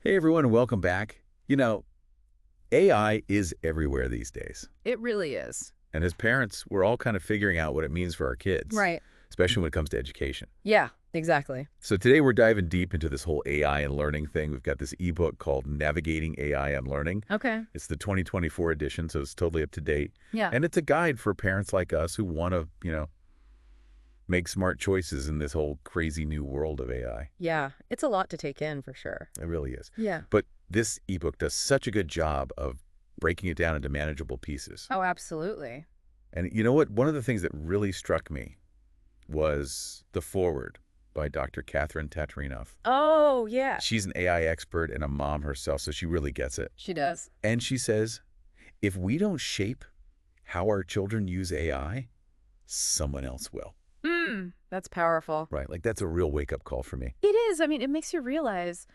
Hey everyone, and welcome back. AI is everywhere these days. It really is. And as parents, we're all kind of figuring out what it means for our kids, Right. especially when it comes to education. Yeah, exactly. So today we're diving deep into this whole AI and learning thing. We've got this ebook called Navigating AI and Learning. Okay. It's the 2024 edition, so it's totally up to date. Yeah. And it's a guide for parents like us who want to, make smart choices in this whole crazy new world of AI. Yeah. It's a lot to take in for sure. It really is. Yeah. But this ebook does such a good job of breaking it down into manageable pieces. Oh, absolutely. And you know what? One of the things that really struck me was the foreword by Dr. Katherine Tatarinov. Oh, yeah. She's an AI expert and a mom herself, so she really gets it. She does. And she says, if we don't shape how our children use AI, someone else will. That's powerful. Right? Like that's a real wake-up call for me. It is. I mean, it makes you realize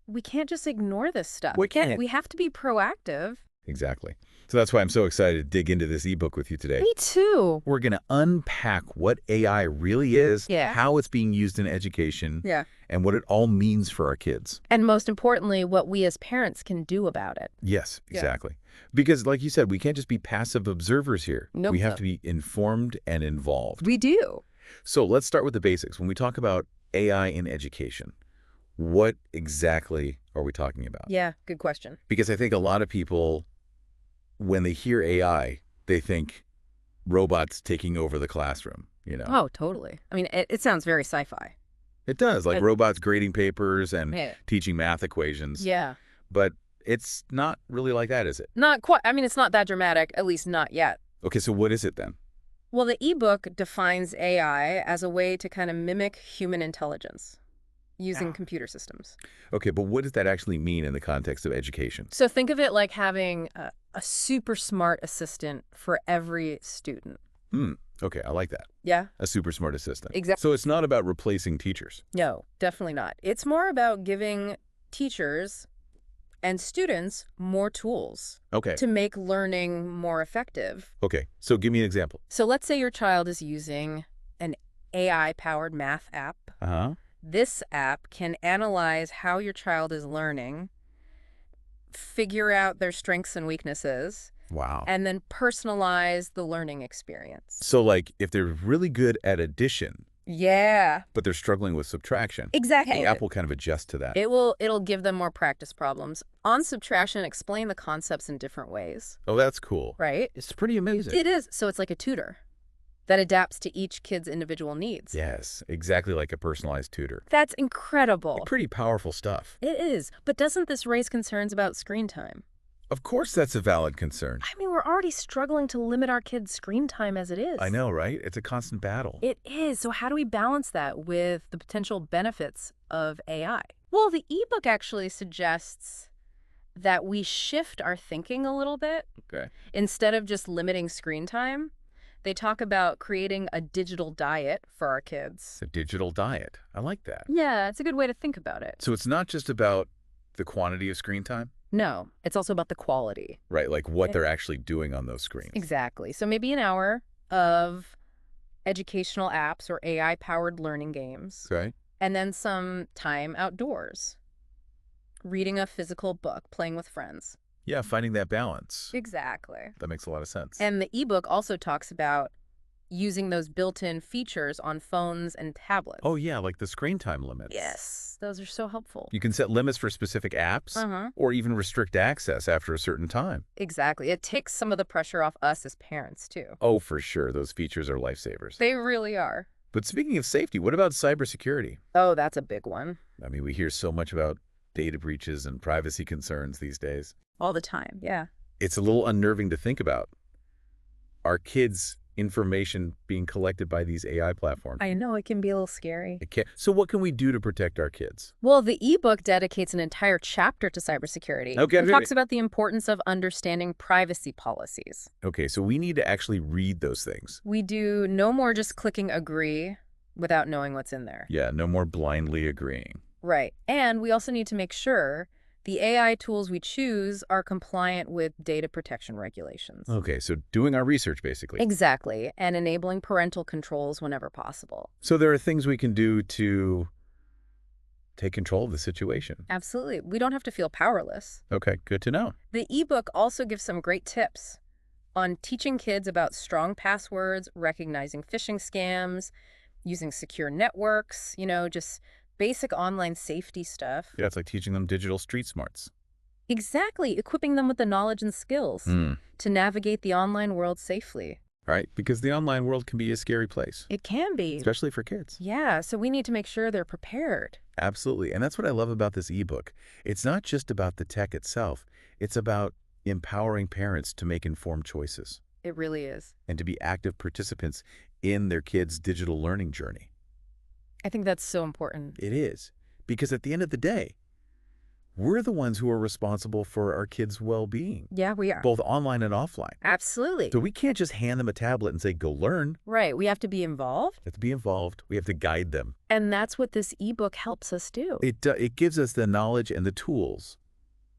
we can't just ignore this stuff. We can't. We have to be proactive. Exactly. So that's why I'm so excited to dig into this ebook with you today. Me too. We're going to unpack what AI really is, Yeah. how it's being used in education, Yeah. and what it all means for our kids. And most importantly, what we as parents can do about it. Yes, Yeah. exactly. Because like you said, we can't just be passive observers here. Nope. We have to be informed and involved. We do. So let's start with the basics. When we talk about AI in education, what exactly are we talking about? Yeah. Good question. Because I think a lot of people, when they hear AI, they think robots taking over the classroom, Oh, totally. I mean, it sounds very sci-fi. It does, like robots grading papers and Yeah. teaching math equations. Yeah. But it's not really like that, is it? Not quite. I mean, it's not that dramatic, at least not yet. Okay, so what is it then? Well, the ebook defines AI as a way to kind of mimic human intelligence using computer systems. Okay, but what does that actually mean in the context of education? So think of it like having a super smart assistant for every student. Okay, I like that. Yeah? A super smart assistant. Exactly. So it's not about replacing teachers. No, definitely not. It's more about giving teachers and students more tools Okay. to make learning more effective. Okay, so give me an example. So let's say your child is using an AI-powered math app. Uh-huh. This app can analyze how your child is learning, figure out their strengths and weaknesses, Wow. and then personalize the learning experience. So like if they're really good at addition, Yeah, but they're struggling with subtraction, exactly. the app will kind of adjust to that. It'll give them more practice problems. On subtraction, explain the concepts in different ways, Oh, that's cool. right? It's pretty amazing. It is. So it's like a tutor that adapts to each kid's individual needs. Yes, exactly like a personalized tutor. That's incredible. Pretty powerful stuff. It is. But doesn't this raise concerns about screen time? Of course that's a valid concern. I mean, we're already struggling to limit our kids' screen time as it is. I know, right? It's a constant battle. It is. So how do we balance that with the potential benefits of AI? Well, the ebook actually suggests that we shift our thinking a little bit. Okay. Instead of just limiting screen time, they talk about creating a digital diet for our kids. It's a digital diet. I like that. Yeah, it's a good way to think about it. So it's not just about the quantity of screen time, No, it's also about the quality. right? Like what they're actually doing on those screens. Exactly. So maybe an hour of educational apps or AI-powered learning games, Okay. and then some time outdoors, reading a physical book, playing with friends. Yeah, finding that balance. Exactly. That makes a lot of sense. And the ebook also talks about using those built-in features on phones and tablets. Oh, yeah, like the screen time limits. Yes, those are so helpful. You can set limits for specific apps or even restrict access after a certain time. Exactly. It takes some of the pressure off us as parents, too. Oh, for sure. Those features are lifesavers. They really are. But speaking of safety, what about cybersecurity? Oh, that's a big one. I mean, we hear so much about data breaches and privacy concerns these days. All the time, yeah. It's a little unnerving to think about. Our kids' information being collected by these AI platforms. I know, it can be a little scary. So what can we do to protect our kids? Well, the ebook dedicates an entire chapter to cybersecurity. Okay. It talks about the importance of understanding privacy policies. Okay, so we need to actually read those things. We do no more just clicking agree without knowing what's in there. Yeah, no more blindly agreeing. Right. And we also need to make sure the AI tools we choose are compliant with data protection regulations. Okay, so doing our research, basically. Exactly. And enabling parental controls whenever possible. So there are things we can do to take control of the situation. Absolutely. We don't have to feel powerless. Okay, good to know. The ebook also gives some great tips on teaching kids about strong passwords, recognizing phishing scams, using secure networks, just basic online safety stuff. Yeah, it's like teaching them digital street smarts. Exactly, equipping them with the knowledge and skills to navigate the online world safely. Right, because the online world can be a scary place, It can be. especially for kids. Yeah, so we need to make sure they're prepared. Absolutely, and that's what I love about this ebook. It's not just about the tech itself. It's about empowering parents to make informed choices It really is. and to be active participants in their kids' digital learning journey. I think that's so important. It is, because at the end of the day, we're the ones who are responsible for our kids' well-being, Yeah, we are. both online and offline. Absolutely. So we can't just hand them a tablet and say, go learn. Right, we have to be involved. We have to be involved. We have to guide them. And that's what this ebook helps us do. It gives us the knowledge and the tools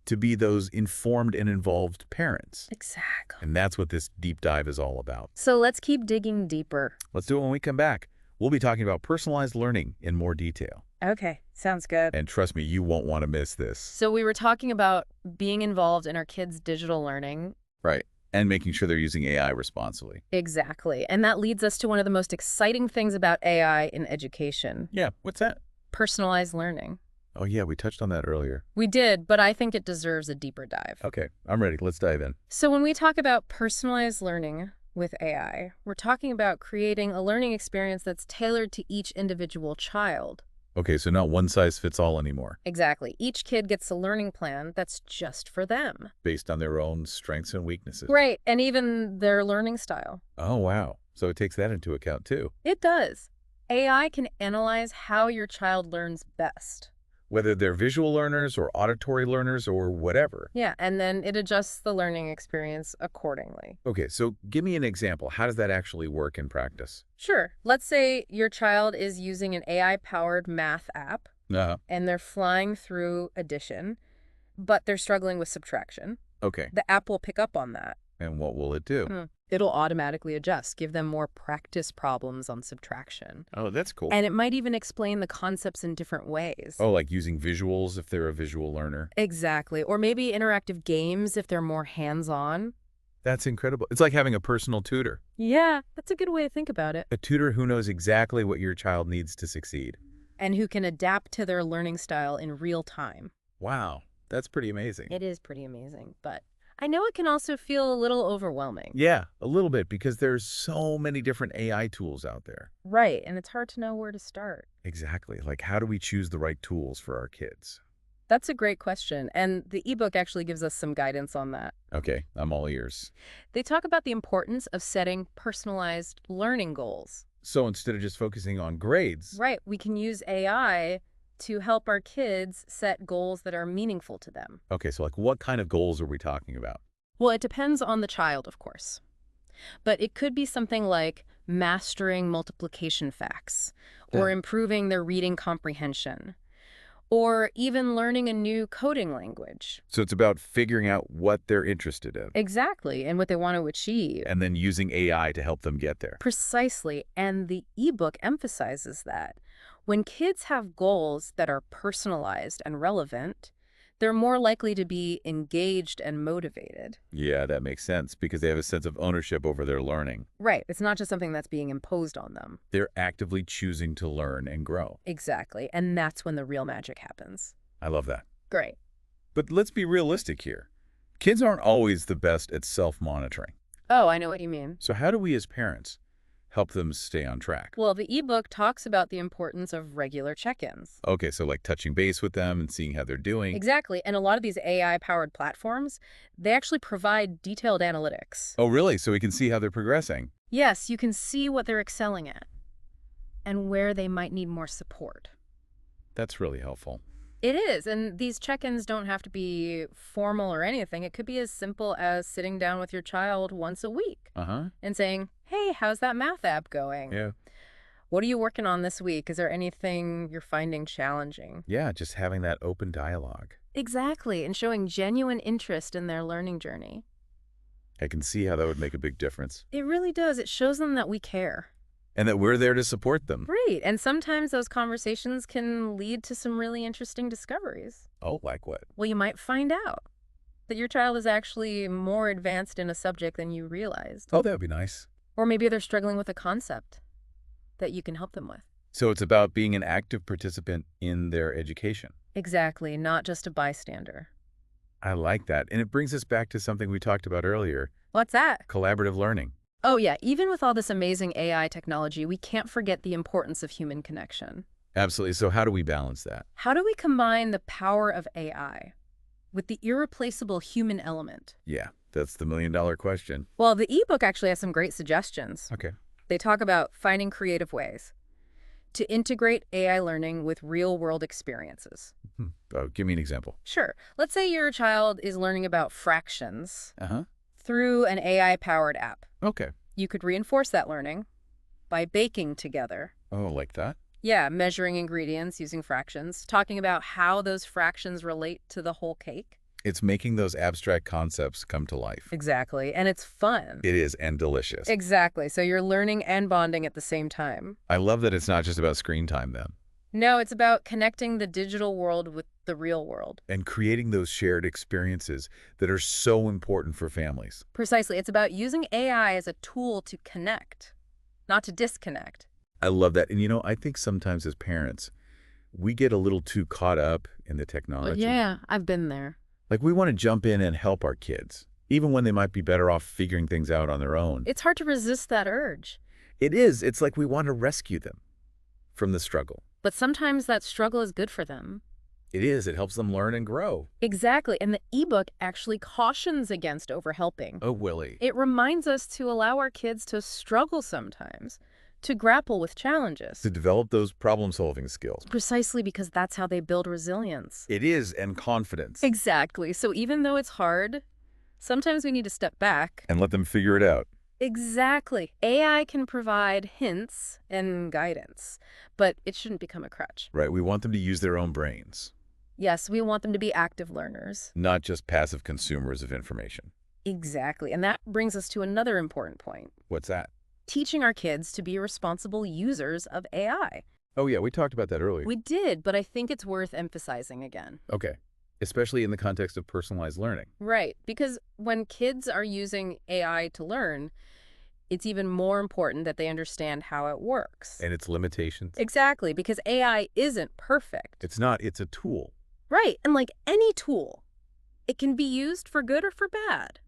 to be those informed and involved parents. Exactly. And that's what this deep dive is all about. So let's keep digging deeper. Let's do it when we come back. We'll be talking about personalized learning in more detail. Okay, sounds good. And trust me, you won't want to miss this. So we were talking about being involved in our kids' digital learning. Right. And making sure they're using AI responsibly. Exactly. And that leads us to one of the most exciting things about AI in education, Yeah, what's that? personalized learning. Oh, yeah, we touched on that earlier. We did, but I think it deserves a deeper dive. Okay, I'm ready. Let's dive in. So when we talk about personalized learning with AI, we're talking about creating a learning experience that's tailored to each individual child. Okay, so not one size fits all anymore, Exactly. Each kid gets a learning plan that's just for them. based on their own strengths and weaknesses. Right, and even their learning style. Oh, wow. So it takes that into account, too. It does. AI can analyze how your child learns best. Whether they're visual learners or auditory learners or whatever. Yeah, and then it adjusts the learning experience accordingly. Okay, so give me an example. How does that actually work in practice? Sure, let's say your child is using an AI-powered math app, and they're flying through addition, but they're struggling with subtraction. Okay, The app will pick up on that. and what will it do? It'll automatically adjust, give them more practice problems on subtraction. Oh, that's cool. And it might even explain the concepts in different ways. Oh, like using visuals if they're a visual learner. Exactly. Or maybe interactive games if they're more hands-on. That's incredible. It's like having a personal tutor. Yeah, that's a good way to think about it. A tutor who knows exactly what your child needs to succeed. And who can adapt to their learning style in real time. Wow, that's pretty amazing. It is pretty amazing, but I know it can also feel a little overwhelming. Yeah, a little bit, because there's so many different AI tools out there. Right, and it's hard to know where to start. Exactly. Like, how do we choose the right tools for our kids? That's a great question, and the ebook actually gives us some guidance on that. Okay, I'm all ears. They talk about the importance of setting personalized learning goals. So instead of just focusing on grades. Right, we can use AI to help our kids set goals that are meaningful to them. Okay, so like what kind of goals are we talking about? Well, it depends on the child, of course. But it could be something like mastering multiplication facts, or Yeah. improving their reading comprehension, or even learning a new coding language. So it's about figuring out what they're interested in Exactly, and what they want to achieve. and then using AI to help them get there. Precisely, and the ebook emphasizes that. When kids have goals that are personalized and relevant, they're more likely to be engaged and motivated. Yeah, that makes sense because they have a sense of ownership over their learning. Right, it's not just something that's being imposed on them. They're actively choosing to learn and grow. Exactly, and that's when the real magic happens. I love that. Great. But let's be realistic here. Kids aren't always the best at self-monitoring. Oh, I know what you mean. So how do we as parents help them stay on track? Well, the ebook talks about the importance of regular check-ins. Okay, so like touching base with them and seeing how they're doing. Exactly, and a lot of these AI-powered platforms, they actually provide detailed analytics. Oh, really? So we can see how they're progressing. Yes, you can see what they're excelling at and where they might need more support. That's really helpful. It is, and these check-ins don't have to be formal or anything. It could be as simple as sitting down with your child once a week Uh-huh. and saying, hey, how's that math app going? Yeah. What are you working on this week? Is there anything you're finding challenging? Yeah, just having that open dialogue. Exactly, and showing genuine interest in their learning journey. I can see how that would make a big difference. It really does. It shows them that we care. And that we're there to support them. Right. And sometimes those conversations can lead to some really interesting discoveries. Oh, like what? Well, you might find out that your child is actually more advanced in a subject than you realized. Oh, that would be nice. Or maybe they're struggling with a concept that you can help them with. So it's about being an active participant in their education. Exactly, not just a bystander. I like that. And it brings us back to something we talked about earlier, What's that? collaborative learning. Oh, yeah, even with all this amazing AI technology, we can't forget the importance of human connection. Absolutely. So how do we balance that? How do we combine the power of AI with the irreplaceable human element? Yeah, that's the million-dollar question. Well, the ebook actually has some great suggestions. Okay. They talk about finding creative ways to integrate AI learning with real-world experiences. Oh, give me an example. Sure. Let's say your child is learning about fractions Uh-huh. through an AI-powered app. Okay. You could reinforce that learning by baking together. Oh, like that? Yeah, measuring ingredients using fractions, talking about how those fractions relate to the whole cake. It's making those abstract concepts come to life. Exactly, and it's fun. It is, and delicious. Exactly, so you're learning and bonding at the same time. I love that it's not just about screen time then. No, it's about connecting the digital world with the real world. And creating those shared experiences that are so important for families. Precisely, it's about using AI as a tool to connect, not to disconnect. I love that. And I think sometimes as parents, we get a little too caught up in the technology. Yeah, I've been there. Like we want to jump in and help our kids, even when they might be better off figuring things out on their own. It's hard to resist that urge. It is. It's like we want to rescue them from the struggle. But sometimes that struggle is good for them. It is. It helps them learn and grow. Exactly, and the ebook actually cautions against overhelping. Oh, Willie. It reminds us to allow our kids to struggle sometimes, to grapple with challenges. To develop those problem-solving skills. Precisely because that's how they build resilience. It is, and confidence. Exactly. So even though it's hard, sometimes we need to step back. And let them figure it out. Exactly. AI can provide hints and guidance, but it shouldn't become a crutch. Right. We want them to use their own brains. Yes, we want them to be active learners. Not just passive consumers of information. Exactly. And that brings us to another important point. What's that? Teaching our kids to be responsible users of AI. Oh, yeah. We talked about that earlier. We did, but I think it's worth emphasizing again. Okay. Especially in the context of personalized learning. Right, because when kids are using AI to learn, it's even more important that they understand how it works. And its limitations. Exactly, because AI isn't perfect. It's not. It's a tool. Right, and like any tool, it can be used for good or for bad.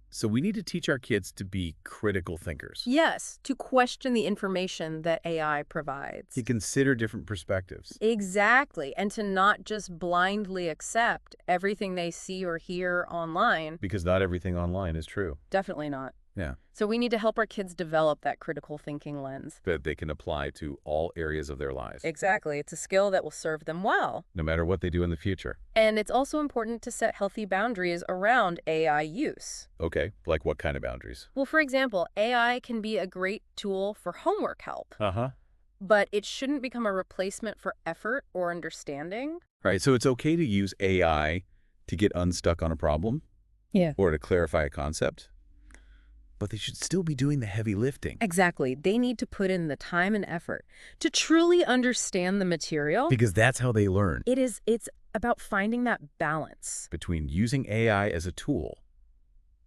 So we need to teach our kids to be critical thinkers. Yes, to question the information that AI provides. To consider different perspectives. Exactly, and to not just blindly accept everything they see or hear online. Because not everything online is true. Definitely not. Yeah. So we need to help our kids develop that critical thinking lens. That they can apply to all areas of their lives. Exactly. It's a skill that will serve them well. No matter what they do in the future. And it's also important to set healthy boundaries around AI use. Okay. Like what kind of boundaries? Well, for example, AI can be a great tool for homework help. Uh-huh. But it shouldn't become a replacement for effort or understanding. Right. So it's okay to use AI to get unstuck on a problem. Yeah. Or to clarify a concept. But they should still be doing the heavy lifting. Exactly. They need to put in the time and effort to truly understand the material. Because that's how they learn. It's about finding that balance. Between using AI as a tool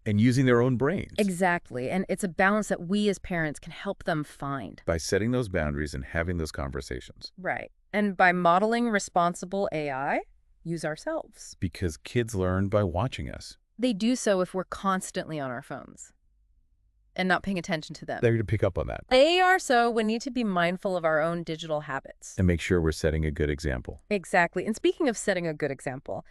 and using their own brains. Exactly. And it's a balance that we as parents can help them find. By setting those boundaries and having those conversations. Right. And by modeling responsible AI, use ourselves. Because kids learn by watching us. They do so if we're constantly on our phones and not paying attention to them. They're going to pick up on that. They are, so we need to be mindful of our own digital habits. And make sure we're setting a good example. Exactly. And speaking of setting a good example,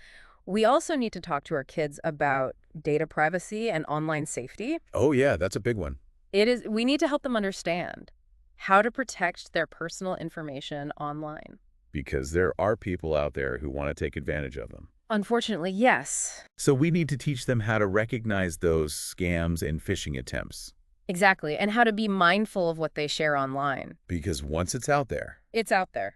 we also need to talk to our kids about data privacy and online safety. Oh, yeah, that's a big one. We need to help them understand how to protect their personal information online. Because there are people out there who want to take advantage of them. Unfortunately, yes. So we need to teach them how to recognize those scams and phishing attempts. Exactly, and how to be mindful of what they share online. Because once it's out there, It's out there.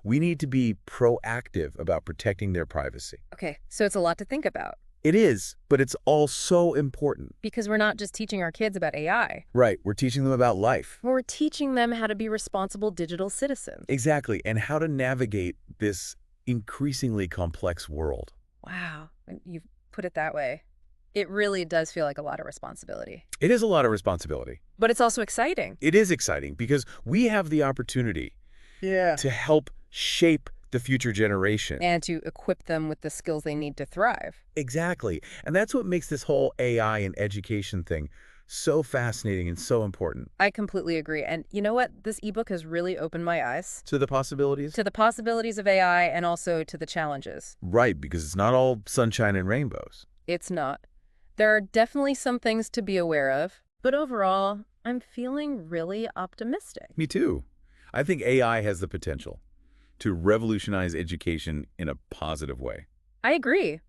we need to be proactive about protecting their privacy. Okay, so it's a lot to think about. It is, but it's all so important. Because we're not just teaching our kids about AI. Right, we're teaching them about life. We're teaching them how to be responsible digital citizens. Exactly, and how to navigate this increasingly complex world. Wow, when you put it that way. It really does feel like a lot of responsibility. It is a lot of responsibility. But it's also exciting. It is exciting because we have the opportunity to help shape the future generation. And to equip them with the skills they need to thrive. Exactly. And that's what makes this whole AI and education thing so fascinating and so important. I completely agree. And you know what? This ebook has really opened my eyes To the possibilities? to the possibilities of AI and also to the challenges. Right, because it's not all sunshine and rainbows. It's not. There are definitely some things to be aware of, but overall, I'm feeling really optimistic. Me too. I think AI has the potential to revolutionize education in a positive way. I agree,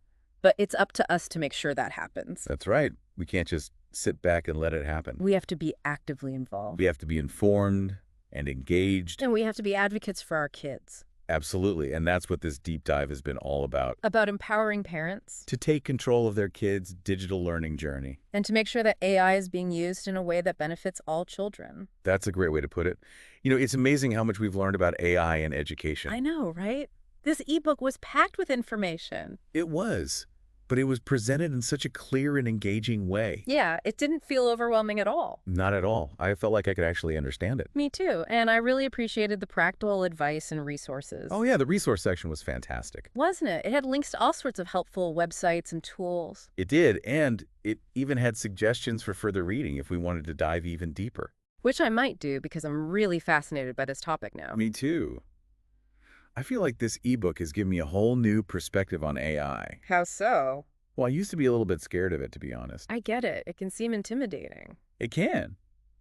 but it's up to us to make sure that happens. That's right. We can't just sit back and let it happen. We have to be actively involved. We have to be informed and engaged. And we have to be advocates for our kids. Absolutely. And that's what this deep dive has been all about. About empowering parents. To take control of their kids' digital learning journey. And to make sure that AI is being used in a way that benefits all children. That's a great way to put it. You know, it's amazing how much we've learned about AI in education. I know, right? This ebook was packed with information. It was, but it was presented in such a clear and engaging way. Yeah, it didn't feel overwhelming at all. Not at all. I felt like I could actually understand it. Me too, and I really appreciated the practical advice and resources. Oh yeah, the resource section was fantastic. Wasn't it? It had links to all sorts of helpful websites and tools. It did, and it even had suggestions for further reading if we wanted to dive even deeper. Which I might do because I'm really fascinated by this topic now. Me too. I feel like this ebook has given me a whole new perspective on AI. How so? Well, I used to be a little bit scared of it, to be honest. I get it. It can seem intimidating. It can,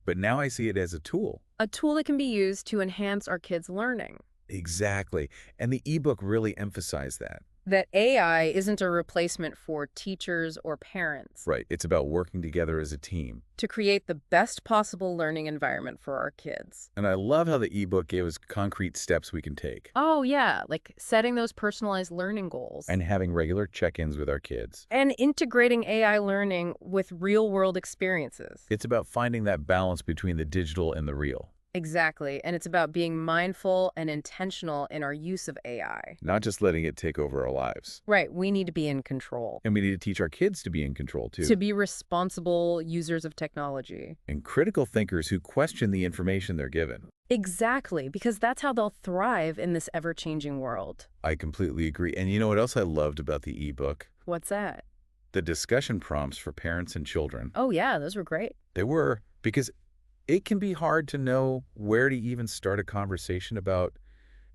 but now I see it as a tool. A tool that can be used to enhance our kids' learning. Exactly, and the ebook really emphasized that. That AI isn't a replacement for teachers or parents. Right, it's about working together as a team. To create the best possible learning environment for our kids. And I love how the ebook gave us concrete steps we can take. Oh, yeah, like setting those personalized learning goals. And having regular check-ins with our kids. And integrating AI learning with real-world experiences. It's about finding that balance between the digital and the real. Exactly, and it's about being mindful and intentional in our use of AI. Not just letting it take over our lives. Right, we need to be in control. And we need to teach our kids to be in control, too. To be responsible users of technology. And critical thinkers who question the information they're given. Exactly, because that's how they'll thrive in this ever-changing world. I completely agree. And you know what else I loved about the ebook? What's that? The discussion prompts for parents and children. Oh, yeah, those were great. They were, because it can be hard to know where to even start a conversation about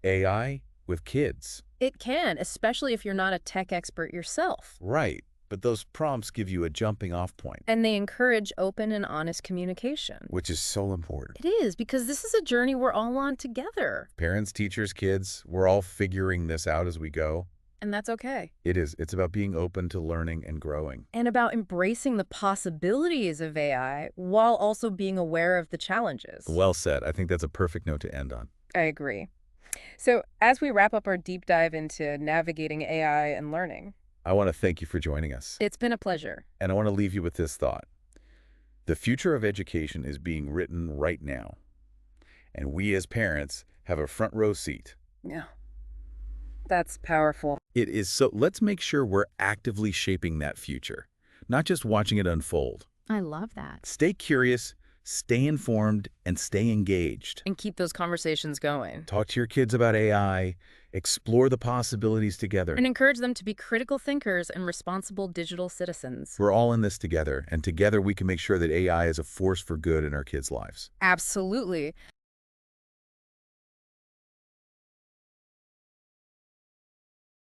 AI with kids. It can, especially if you're not a tech expert yourself. Right, but those prompts give you a jumping off point. And they encourage open and honest communication. Which is so important. It is, because this is a journey we're all on together. Parents, teachers, kids, we're all figuring this out as we go. And that's okay. It is. It's about being open to learning and growing. And about embracing the possibilities of AI while also being aware of the challenges. Well said. I think that's a perfect note to end on. I agree. So as we wrap up our deep dive into navigating AI and learning, I want to thank you for joining us. it's been a pleasure. And I want to leave you with this thought. The future of education is being written right now. And we as parents have a front row seat. Yeah. That's powerful. It is, so let's make sure we're actively shaping that future, not just watching it unfold. I love that. Stay curious, stay informed, and stay engaged. And keep those conversations going. Talk to your kids about AI, explore the possibilities together. And encourage them to be critical thinkers and responsible digital citizens. We're all in this together, and together we can make sure that AI is a force for good in our kids' lives. Absolutely.